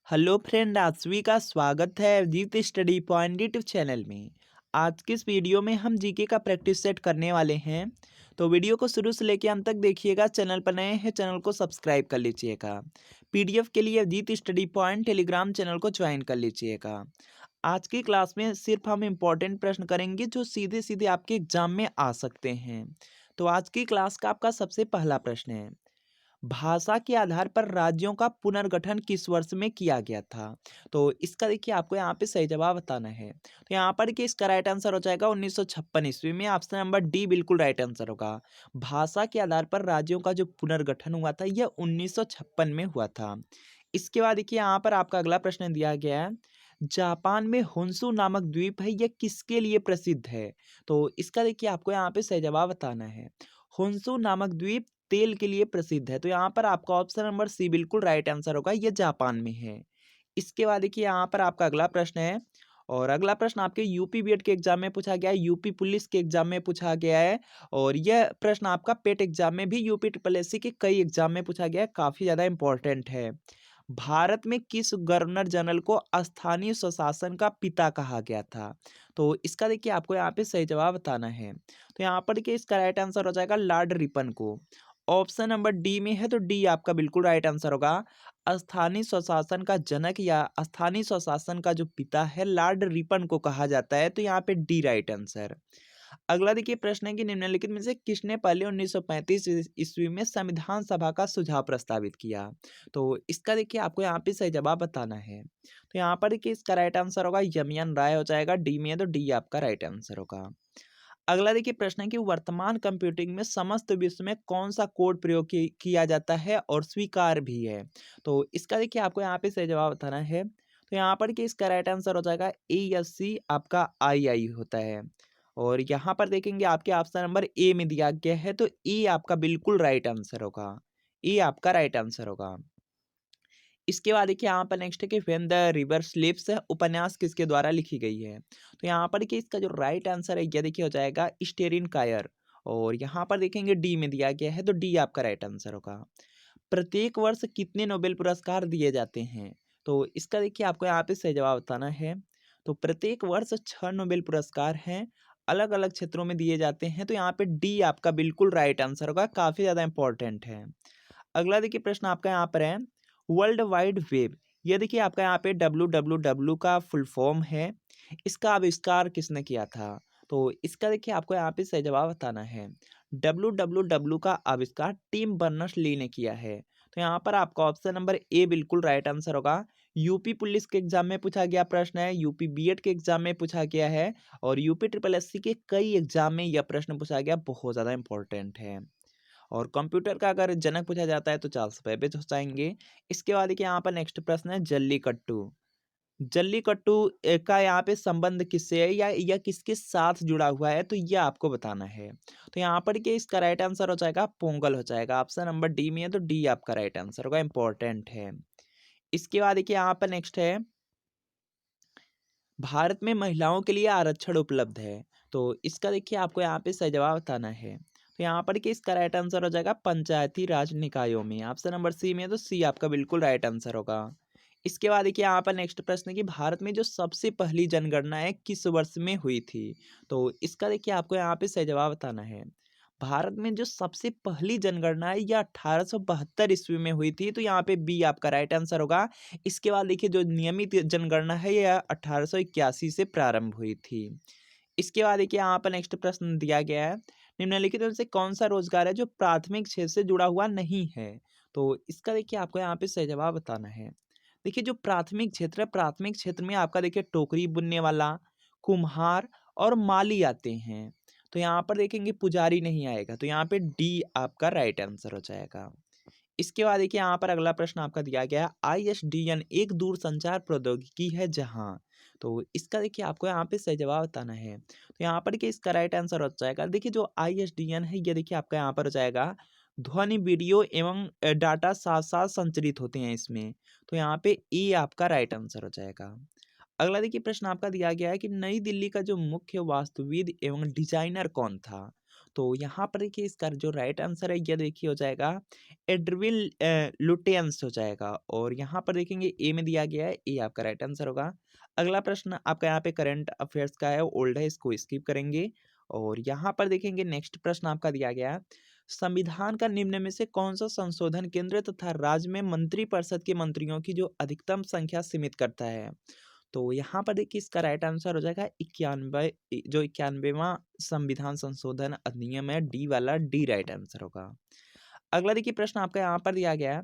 Hello friend, आप सभी का स्वागत है Ajit study point YouTube channel में। आज की इस वीडियो में हम जीके का प्रैक्टिस सेट करने वाले हैं। तो वीडियो को शुरू से लेकर अंत तक देखिएगा। चैनल पर नए हैं, चैनल को सब्सक्राइब कर लीजिएगा। पीडीएफ के लिए Ajit study point Telegram channel को ज्वाइन कर लीजिएगा। आज की क्लास में सिर्फ हम इम्पोर्टेंट प्रश्न करेंगे जो सीधे सीधे आपके एग्जाम में आ सकते हैं। तो आज की क्लास का आपका सबसे पहला प्रश्न है, भाषा के आधार पर राज्यों का पुनर्गठन किस वर्ष में किया गया था? तो इसका देखिए आपको यहाँ पे सही जवाब बताना है। तो यहाँ पर कि इसका राइट आंसर हो जाएगा 1956 ईस्वी में। ऑप्शन नंबर डी बिल्कुल राइट आंसर होगा। भाषा के आधार पर राज्यों का जो पुनर्गठन हुआ था यह 1956 में हुआ था। इसके बाद देखिए यहाँ पर आपका अगला प्रश्न दिया गया है, जापान में होन्शु नामक द्वीप है, यह किसके लिए प्रसिद्ध है? तो इसका देखिए आपको यहाँ पे सही जवाब बताना है। होन्शु नामक द्वीप तेल के लिए प्रसिद्ध है। तो यहाँ पर आपका ऑप्शन नंबर सी बिल्कुल राइट आंसर होगा, ये जापान में है। इसके बाद देखिए यहाँ पर आपका अगला प्रश्न है, और अगला प्रश्न आपके यूपी बीएड के एग्जाम में पूछा गया है, यूपी पुलिस के एग्जाम में पूछा गया है, और यह प्रश्न आपका पेट एग्जाम में भी यूपी ट्रिपल एससी के कई एग्जाम में पूछा गया है, काफी ज्यादा इंपॉर्टेंट है। भारत में किस गवर्नर जनरल को स्थानीय स्वशासन का पिता कहा गया था? तो इसका देखिए आपको यहाँ पे सही जवाब बताना है। तो यहाँ पर देखिए इसका राइट आंसर हो जाएगा लॉर्ड रिपन को। ऑप्शन नंबर डी में है, तो डी आपका बिल्कुल राइट आंसर होगा। स्थानीय स्वशासन का जनक या स्थानीय स्वशासन का जो पिता है लॉर्ड रिपन को कहा जाता है। तो यहाँ पे डी राइट आंसर। अगला देखिए प्रश्न है कि निम्नलिखित में से किसने पहले 1935 ईस्वी में संविधान सभा का सुझाव प्रस्तावित किया? तो इसका देखिए आपको यहाँ पे सही जवाब बताना है। तो यहाँ पर देखिए इसका राइट आंसर होगा यमयन राय हो जाएगा। डी में है, तो डी आपका राइट आंसर होगा। अगला देखिए प्रश्न है कि वर्तमान कंप्यूटिंग में समस्त विश्व में कौन सा कोड प्रयोग किया जाता है और स्वीकार भी है? तो इसका देखिए आपको यहाँ पे सही जवाब बताना है। तो यहाँ पर कि इसका राइट आंसर हो जाएगा ASC आपका II होता है। और यहाँ पर देखेंगे आपके ऑप्शन नंबर ए में दिया गया है, तो ए आपका बिल्कुल राइट आंसर होगा। ए आपका राइट आंसर होगा। इसके बाद देखिए यहाँ पर नेक्स्ट है कि व्हेन द रिवर स्लीप्स उपन्यास किसके द्वारा लिखी गई है? तो यहाँ पर देखिए इसका जो राइट आंसर है यह देखिए हो जाएगा स्टेरिन कायर। और यहाँ पर देखेंगे डी में दिया गया है, तो डी आपका राइट आंसर होगा। प्रत्येक वर्ष कितने नोबेल पुरस्कार दिए जाते हैं? तो इसका देखिए आपको यहाँ पे सही जवाब बताना है। तो प्रत्येक वर्ष 6 नोबेल पुरस्कार हैं, अलग अलग क्षेत्रों में दिए जाते हैं। तो यहाँ पे डी आपका बिल्कुल राइट आंसर होगा, काफी ज्यादा इंपॉर्टेंट है। अगला देखिए प्रश्न आपका यहाँ पर है, वर्ल्ड वाइड वेब, ये देखिए आपका यहाँ पे WWW का फुल फॉर्म है, इसका आविष्कार किसने किया था? तो इसका देखिए आपको यहाँ पे सही जवाब बताना है। WWW का आविष्कार टिम बर्नर्स ली ने किया है। तो यहाँ पर आपका ऑप्शन नंबर ए बिल्कुल राइट आंसर होगा। यूपी पुलिस के एग्जाम में पूछा गया प्रश्न है, यूपी बीएड के एग्जाम में पूछा गया है, और यूपी ट्रिपल एससी के कई एग्जाम में यह प्रश्न पूछा गया, बहुत ज्यादा इंपॉर्टेंट है। और कंप्यूटर का अगर जनक पूछा जाता है तो चार्ल्स बेबेज हो जाएंगे। इसके बाद देखिए यहाँ पर नेक्स्ट प्रश्न है, जल्लीकट्टू। जल्लीकट्टू का यहाँ पे संबंध किससे है, या किसके साथ जुड़ा हुआ है? तो ये आपको बताना है। तो यहाँ पर कि इसका राइट आंसर हो जाएगा पोंगल हो जाएगा। ऑप्शन नंबर डी में है, तो डी आपका राइट आंसर होगा, इंपॉर्टेंट है। इसके बाद देखिए यहाँ पर नेक्स्ट है, भारत में महिलाओं के लिए आरक्षण उपलब्ध है। तो इसका देखिए आपको यहाँ पे सही जवाब बताना है। तो यहाँ पर कि इसका राइट आंसर हो जाएगा पंचायती राज निकायों में। ऑप्शन नंबर सी में है, तो सी आपका बिल्कुल राइट आंसर होगा। इसके बाद देखिए यहाँ पर नेक्स्ट प्रश्न है कि भारत में जो सबसे पहली जनगणना है किस वर्ष में हुई थी? तो इसका देखिए आपको यहाँ पे सही जवाब बताना है। भारत में जो सबसे पहली जनगणना है यह 1872 ईस्वी में हुई थी। तो यहाँ पे बी आपका राइट आंसर होगा। इसके बाद देखिए जो नियमित जनगणना है यह 1881 से प्रारंभ हुई थी। इसके बाद देखिए यहाँ पर नेक्स्ट प्रश्न दिया गया है, निम्नलिखित में से कौन सा रोजगार है जो प्राथमिक क्षेत्र से जुड़ा हुआ नहीं है? तो इसका देखिए आपको यहाँ पे सही जवाब बताना है। देखिए जो प्राथमिक क्षेत्र है, प्राथमिक क्षेत्र में आपका देखिए टोकरी बुनने वाला, कुम्हार और माली आते हैं। तो यहाँ पर देखेंगे पुजारी नहीं आएगा, तो यहाँ पे डी आपका राइट आंसर हो जाएगा। इसके बाद देखिए यहाँ पर अगला प्रश्न आपका दिया गया है, ISDN एक दूरसंचार प्रौद्योगिकी है जहाँ। तो इसका देखिए आपको यहाँ पे सही जवाब बताना है। तो यहाँ पर कि इसका राइट आंसर हो जाएगा, देखिए जो ISDN है ये देखिए आपका यहाँ पर हो जाएगा, ध्वनि वीडियो एवं डाटा साथ साथ संचरित होते हैं इसमें। तो यहाँ पे ए आपका राइट आंसर हो जाएगा। अगला देखिए प्रश्न आपका दिया गया है कि नई दिल्ली का जो मुख्य वास्तुविद एवं डिजाइनर कौन था? तो यहाँ पर देखिए इसका जो राइट आंसर है ये देखिए हो जाएगा एड्रिन लुटियंस हो जाएगा। और यहाँ पर देखेंगे ए में दिया गया है, ए आपका राइट आंसर होगा। अगला प्रश्न आपका यहाँ पे करंट अफेयर्स का है, ओल्ड है, इसको स्किप करेंगे। और यहाँ पर देखेंगे नेक्स्ट प्रश्न आपका दिया गया है, संविधान का निम्न में से कौन सा संशोधन केंद्र तथा राज्य में मंत्रिपरिषद के मंत्रियों की जो अधिकतम संख्या सीमित करता है? तो यहाँ पर देखिए इसका राइट आंसर हो जाएगा 91, जो 91वां संविधान संशोधन अधिनियम है, डी वाला, डी राइट आंसर होगा। अगला देखिए प्रश्न आपका यहाँ पर दिया गया है,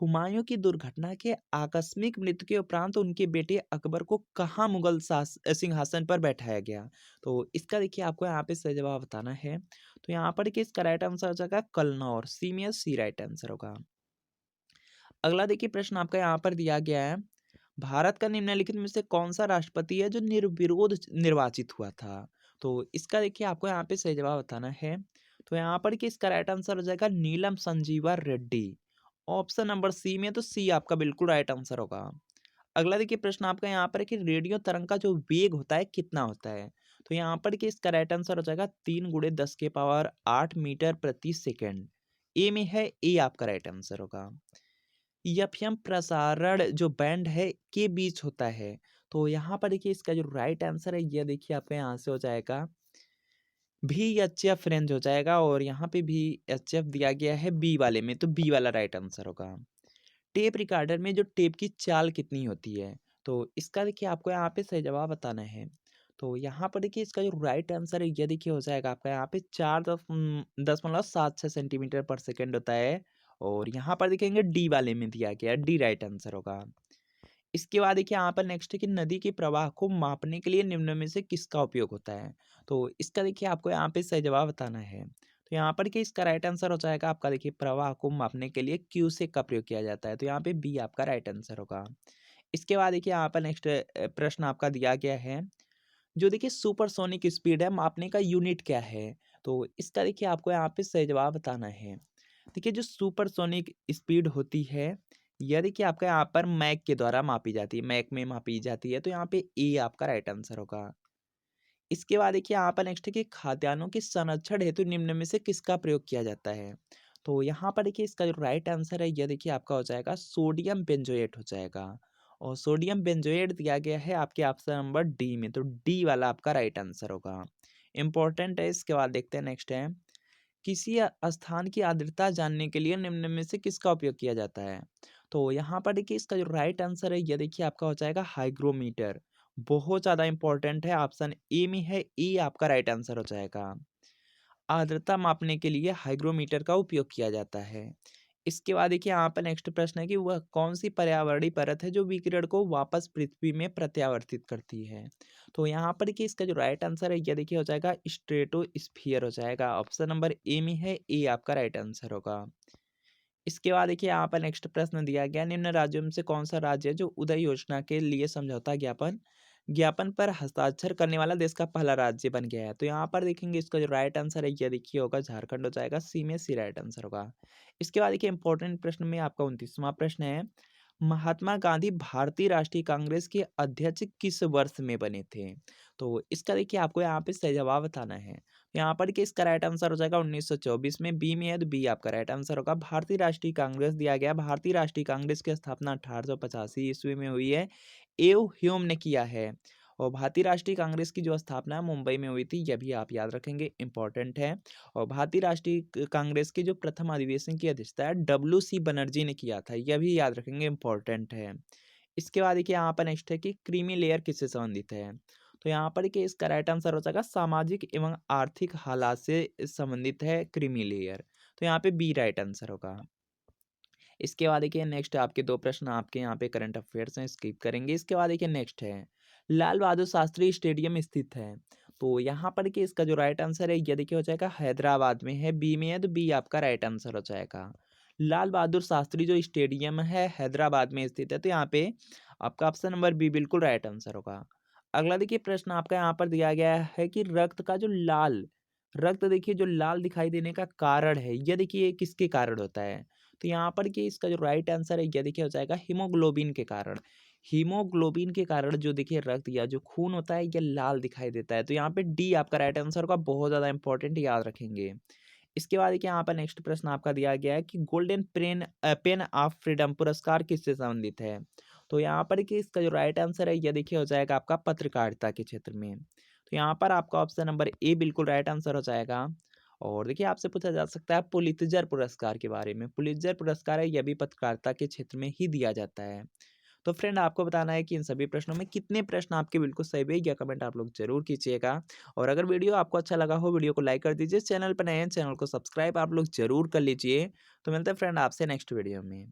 हुमायूं की दुर्घटना के आकस्मिक मृत्यु के उपरांत उनके बेटे अकबर को कहाँ मुगल सिंहासन पर बैठाया गया? तो इसका देखिए आपको यहाँ पे सही जवाब बताना है। तो यहाँ पर देखिए इसका राइट आंसर हो जाएगा कलनौर, सी में सी राइट आंसर होगा। अगला देखिए प्रश्न आपका यहाँ पर दिया गया है, भारत का निम्नलिखित में से कौन सा राष्ट्रपति है जो निर्विरोध निर्वाचित हुआ था? तो इसका देखिए आपको यहाँ पे सही जवाब बताना है। तो यहाँ पर कि इसका राइट आंसर हो जाएगा Neelam Sanjiva Reddy, option number C में, तो सी आपका बिल्कुल राइट आंसर होगा। अगला देखिए प्रश्न आपका यहाँ पर है कि रेडियो तरंग का जो वेग होता है कितना होता है? तो यहाँ पर कि इसका राइट आंसर हो जाएगा 3 × 10⁸ मीटर प्रति सेकेंड। ए में है, ए आपका राइट आंसर होगा। एफएम प्रसारण जो बैंड है के बीच होता है, तो यहाँ पर देखिए इसका जो राइट आंसर है ये देखिए आपका यहाँ से हो जाएगा VHF रेंज हो जाएगा। और यहाँ पे VHF दिया गया है बी वाले में, तो बी वाला राइट आंसर होगा। टेप रिकॉर्डर में जो टेप की चाल कितनी होती है? तो इसका देखिए आपको यहाँ पे सही जवाब बताना है। तो यहाँ पर देखिए इसका जो राइट आंसर है ये देखिए हो जाएगा आपका यहाँ पे 4.76 सेंटीमीटर पर सेकेंड होता है। और यहाँ पर देखेंगे डी वाले में दिया गया है, डी राइट आंसर होगा। इसके बाद देखिए यहाँ पर नेक्स्ट है कि नदी के प्रवाह को मापने के लिए निम्न में से किसका उपयोग होता है? तो इसका देखिए आपको यहाँ पे सही जवाब बताना है। तो यहाँ पर कि इसका राइट आंसर हो जाएगा आपका देखिए प्रवाह को मापने के लिए क्यूसेक का प्रयोग किया जाता है, तो यहाँ पे बी आपका राइट आंसर होगा। इसके बाद देखिए यहाँ पर नेक्स्ट प्रश्न आपका दिया गया है, जो देखिए सुपरसोनिक स्पीड है मापने का यूनिट क्या है? तो इसका देखिए आपको यहाँ पे सही जवाब बताना है। देखिए जो सुपरसोनिक स्पीड होती है यह देखिए आपका यहाँ पर मैक के द्वारा मापी जाती है, मैक में मापी जाती है, तो यहाँ पे ए आपका राइट आंसर होगा। इसके बाद देखिए यहाँ पर नेक्स्ट है कि खाद्यान्नों के संरक्षण हेतु निम्न में से किसका प्रयोग किया जाता है? तो यहाँ पर देखिए इसका जो राइट आंसर है यह देखिए आपका हो जाएगा सोडियम बेंजोएट हो जाएगा। और सोडियम बेंजोएट दिया गया है आपके ऑप्शन नंबर डी में, तो डी वाला आपका राइट आंसर होगा। इंपॉर्टेंट है। इसके बाद देखते हैं नेक्स्ट है, किसी स्थान की आर्द्रता जानने के लिए निम्न में से किसका उपयोग किया जाता है? तो यहाँ पर देखिए इसका जो राइट आंसर है ये देखिए आपका हो जाएगा हाइग्रोमीटर। बहुत ज़्यादा इंपॉर्टेंट है, ऑप्शन ए में है, ए आपका राइट आंसर हो जाएगा। आर्द्रता मापने के लिए हाइग्रोमीटर का उपयोग किया जाता है। इसके बाद देखिए यहाँ पर नेक्स्ट प्रश्न है कि वह कौन सी पर्यावरणीय परत है जो विकिरण को वापस पृथ्वी में प्रत्यावर्तित करती है? तो यहाँ पर देखिए इसका जो राइट आंसर है ये देखिए हो जाएगा स्ट्रेटोस्फियर हो जाएगा, ऑप्शन नंबर ए में है, ए आपका राइट आंसर होगा। इसके बाद देखिए यहाँ पर नेक्स्ट प्रश्न दिया गया, निम्न राज्यों में से कौन सा राज्य है जो उदय योजना के लिए समझौता ज्ञापन ज्ञापन पर हस्ताक्षर करने वाला देश का पहला राज्य बन गया है? तो यहाँ पर देखेंगे इसका जो राइट आंसर है ये देखिए होगा झारखंड हो जाएगा, सी में सी राइट आंसर होगा। इसके बाद देखिए इंपॉर्टेंट प्रश्न में आपका 29वां प्रश्न है, महात्मा गांधी भारतीय राष्ट्रीय कांग्रेस के अध्यक्ष किस वर्ष में बने थे? तो इसका देखिए आपको यहाँ पे सही जवाब बताना है। यहाँ पर कि इसका राइट आंसर हो जाएगा 1924 में, बी में है, तो बी आपका राइट आंसर होगा। भारतीय राष्ट्रीय कांग्रेस दिया गया, भारतीय राष्ट्रीय कांग्रेस की स्थापना 1885 ईस्वी में हुई है, एव ह्यूम ने किया है। और भारतीय राष्ट्रीय कांग्रेस की जो स्थापना मुंबई में हुई थी, यह भी आप याद रखेंगे, इंपॉर्टेंट है। और भारतीय राष्ट्रीय कांग्रेस के जो प्रथम अधिवेशन की अध्यक्षता है WC बनर्जी ने किया था, यह भी याद रखेंगे, इंपॉर्टेंट है। इसके बाद देखिए यहाँ पर नेक्स्ट है कि क्रीमी लेयर किससे संबंधित है? तो यहाँ पर देखिए इसका राइट आंसर हो जाएगा सामाजिक एवं आर्थिक हालात से संबंधित है क्रीमी लेयर, तो यहाँ पे बी राइट आंसर होगा। इसके बाद देखिए नेक्स्ट आपके दो प्रश्न आपके यहाँ पे करंट अफेयर्स हैं, स्किप करेंगे। इसके बाद देखिए नेक्स्ट है, लाल बहादुर शास्त्री स्टेडियम स्थित है? तो यहाँ पर देखिए इसका जो राइट आंसर है ये देखिए हो जाएगा हैदराबाद में है, बी में है, तो बी आपका राइट आंसर हो जाएगा। लाल बहादुर शास्त्री जो स्टेडियम है हैदराबाद में स्थित है, तो यहाँ पे आपका ऑप्शन नंबर बी बिल्कुल राइट आंसर होगा। अगला देखिए प्रश्न आपका यहाँ पर दिया गया है कि रक्त देखिए जो लाल दिखाई देने का कारण है, यह देखिए किसके कारण होता है? तो यहाँ पर कि इसका जो राइट आंसर है, यह देखिए हो जाएगा हीमोग्लोबिन के कारण। हीमोग्लोबिन के कारण जो देखिए रक्त या जो खून होता है, यह लाल दिखाई देता है। तो यहाँ पे डी आपका राइट आंसर होगा, बहुत ज़्यादा इंपॉर्टेंट, याद रखेंगे। इसके बाद देखिए यहाँ पर नेक्स्ट प्रश्न आपका दिया गया है कि गोल्डन पेन ऑफ फ्रीडम पुरस्कार किससे संबंधित है? तो यहाँ पर कि इसका जो राइट आंसर है, यह देखिए हो जाएगा आपका पत्रकारिता के क्षेत्र में। तो यहाँ पर आपका ऑप्शन नंबर ए बिल्कुल राइट आंसर हो जाएगा। और देखिए आपसे पूछा जा सकता है पुलित्जर पुरस्कार के बारे में। पुलित्जर पुरस्कार है, यह भी पत्रकारिता के क्षेत्र में ही दिया जाता है। तो फ्रेंड आपको बताना है कि इन सभी प्रश्नों में कितने प्रश्न आपके बिल्कुल सही हुए, या कमेंट आप लोग जरूर कीजिएगा। और अगर वीडियो आपको अच्छा लगा हो, वीडियो को लाइक कर दीजिए। चैनल पर नए हैं, चैनल को सब्सक्राइब आप लोग जरूर कर लीजिए। तो मिलते हैं फ्रेंड आपसे नेक्स्ट वीडियो में।